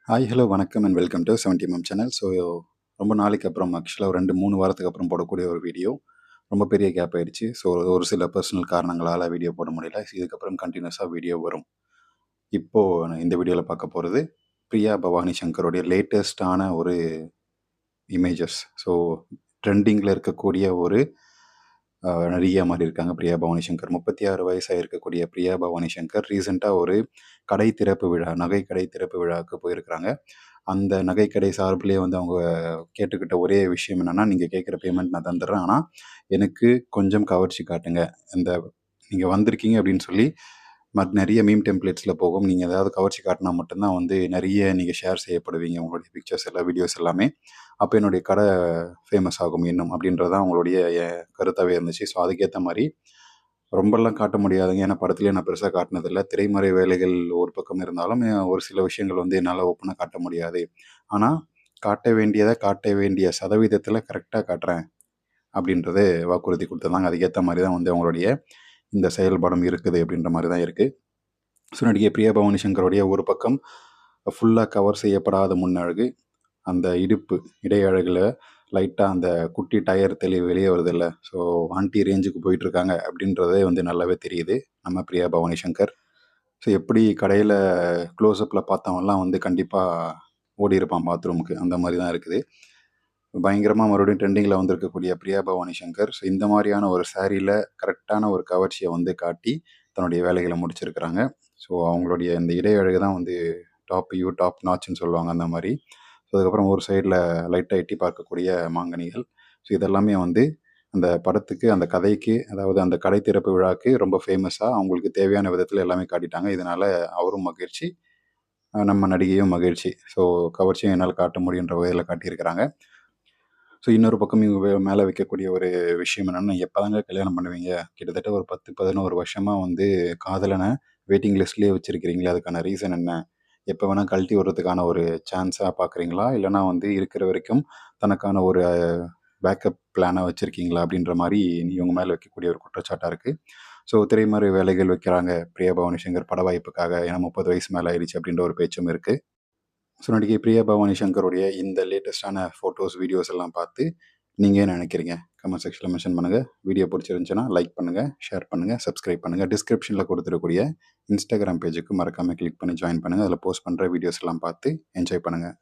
Hi, hello, வணக்கம் and welcome to 70mm channel. ரொம்ப நாளைக்கு அப்புறம் ஆக்சுவலாக ஒரு 2-3 வாரத்துக்கு அப்புறம் போடக்கூடிய ஒரு வீடியோ. ரொம்ப பெரிய கேப் ஆயிடுச்சு. ஒரு சில பர்சனல் காரணங்களால் வீடியோ போட முடியல. இதுக்கப்புறம் கண்டினியூஸாக வீடியோ வரும். இப்போது நான் இந்த வீடியோவில் பார்க்க போகிறது பிரியா பவானி சங்கருடைய லேட்டஸ்டான ஒரு இமேஜஸ். ட்ரெண்டிங்கில் இருக்கக்கூடிய ஒரு நடிகையாக மாறி இருக்காங்க பிரியா பவானி சங்கர். 36 வயசாக இருக்கக்கூடிய பிரியா பவானி சங்கர் ரீசெண்டாக ஒரு கடை திறப்பு விழா, நகை கடை திறப்பு விழாவுக்கு போயிருக்கிறாங்க. அந்த நகைக்கடை சார்பிலேயே வந்து அவங்க கேட்டுக்கிட்ட ஒரே விஷயம் என்னென்னா, நீங்கள் கேட்குற பேமெண்ட் நான் தந்துடுறேன், ஆனால் எனக்கு கொஞ்சம் கவர்ச்சி காட்டுங்க. இந்த நீங்கள் வந்திருக்கீங்க அப்படின்னு சொல்லி நிறைய மீம் டெம்ப்ளேட்ஸில் போகும். நீங்கள் ஏதாவது கவர்ச்சி காட்டினா மட்டும்தான் வந்து நிறைய நீங்கள் ஷேர் செய்யப்படுவீங்க, உங்களுடைய பிக்சர்ஸ் எல்லாம், வீடியோஸ் எல்லாமே. அப்போ என்னுடைய கடை ஃபேமஸ் ஆகும் இன்னும், அப்படின்றது தான் அவங்களுடைய கருத்தாகவே இருந்துச்சு. ஸோ அதுக்கேற்ற மாதிரி ரொம்பலாம் காட்ட முடியாதுங்க. ஏன்னா படத்துலேயே நான் பெருசாக காட்டினதில்லை. திரைமறை வேலைகள் ஒரு பக்கம் இருந்தாலும் ஒரு சில விஷயங்கள் வந்து என்னால் ஓப்பனாக காட்ட முடியாது. ஆனால் காட்ட வேண்டியதை காட்ட வேண்டிய சதவீதத்தில் கரெக்டாக காட்டுறேன் அப்படின்றது வாக்குறுதி கொடுத்துருந்தாங்க. அதுக்கேற்ற மாதிரி தான் வந்து அவங்களுடைய இந்த செயல்படம் இருக்குது அப்படின்ற மாதிரி தான் இருக்குது. ஸோ நடிகை பிரியா பவானி சங்கருடைய ஒரு பக்கம் ஃபுல்லாக கவர் செய்யப்படாத முன்னழகு, அந்த இடுப்பு இடையழகில் லைட்டாக அந்த குட்டி டயர் வெளியே வருது இல்லை. ஸோ ஆன்டி ரேஞ்சுக்கு போயிட்டுருக்காங்க அப்படின்றதே வந்து நல்லாவே தெரியுது நம்ம பிரியா பவானி சங்கர். ஸோ எப்படி கடையில் க்ளோஸ்அப்பில் பார்த்தவன்லாம் வந்து கண்டிப்பாக ஓடி இருப்பான் பாத்ரூமுக்கு, அந்த மாதிரி தான் இருக்குது. பயங்கரமாக மறுபடியும் ட்ரெண்டிங்கில் வந்திருக்கக்கூடிய பிரியா பவானி சங்கர் ஸோ இந்த மாதிரியான ஒரு சாரியில் கரெக்டான ஒரு கவர்ச்சியை வந்து காட்டி தன்னுடைய வேலைகளை முடிச்சிருக்கிறாங்க. ஸோ அவங்களுடைய இந்த இடையழகு தான் வந்து டாப் நாச்சுன்னு சொல்லுவாங்க, அந்த மாதிரி. ஸோ அதுக்கப்புறம் ஒரு சைடில் லைட்டாக எட்டி பார்க்கக்கூடிய மாங்கனிகள். ஸோ இதெல்லாமே வந்து அந்த படத்துக்கு, அந்த கதைக்கு, அதாவது அந்த கடை திறப்பு விழாவுக்கு ரொம்ப ஃபேமஸாக அவங்களுக்கு தேவையான விதத்தில் எல்லாமே காட்டிட்டாங்க. இதனால் அவரும் மகிழ்ச்சி, நம்ம நடிகையும் மகிழ்ச்சி. ஸோ கவர்ச்சியும் என்னால் காட்ட முடியுன்ற வகையில் காட்டியிருக்கிறாங்க. ஸோ இன்னொரு பக்கம் இவங்க மேலே வைக்கக்கூடிய ஒரு விஷயம் என்னென்னா, எப்போ தாங்க கல்யாணம் பண்ணுவீங்க? கிட்டத்தட்ட ஒரு 10-11 வருஷமாக வந்து காதலனை வெயிட்டிங் லிஸ்ட்லேயே வச்சுருக்கிறீங்களே, அதுக்கான ரீசன் என்ன? எப்போ வேணால் கழட்டி விடுறதுக்கான ஒரு சான்ஸாக பார்க்குறீங்களா? இல்லைனா வந்து இருக்கிற வரைக்கும் தனக்கான ஒரு பேக்கப் பிளானாக வச்சுருக்கீங்களா? அப்படின்ற மாதிரி இவங்க மேலே வைக்கக்கூடிய ஒரு குற்றச்சாட்டாக இருக்குது. ஸோ திரைமறை வேலைகள் வைக்கிறாங்க பிரியா பவானி சங்கர் பட வாய்ப்புக்காக. ஏன்னா 30 வயசு மேலே ஆயிடுச்சு அப்படின்ற ஒரு பேச்சும் இருக்குது. ஸோ நடிகை பிரியா பவானி சங்கருடைய இந்த லேட்டஸ்டான ஃபோட்டோஸ், வீடியோஸ் எல்லாம் பார்த்து நீங்கள் என்ன நினைக்கிறீங்க? கமெண்ட் செக்ஷனில் மென்ஷன் பண்ணுங்கள். வீடியோ பிடிச்சிருந்துச்சுன்னா லைக் பண்ணுங்கள், ஷேர் பண்ணுங்கள், சப்ஸ்கிரைப் பண்ணுங்கள். டிஸ்கிரிப்ஷனில் கொடுத்துருக்கூடிய இன்ஸ்டாகிராம் பேஜுக்கு மறக்காமல் கிளிக் பண்ணி ஜாயின் பண்ணுங்கள். அதில் போஸ்ட் பண்ணுற வீடியோஸ் எல்லாம் பார்த்து என்ஜாய் பண்ணுங்கள்.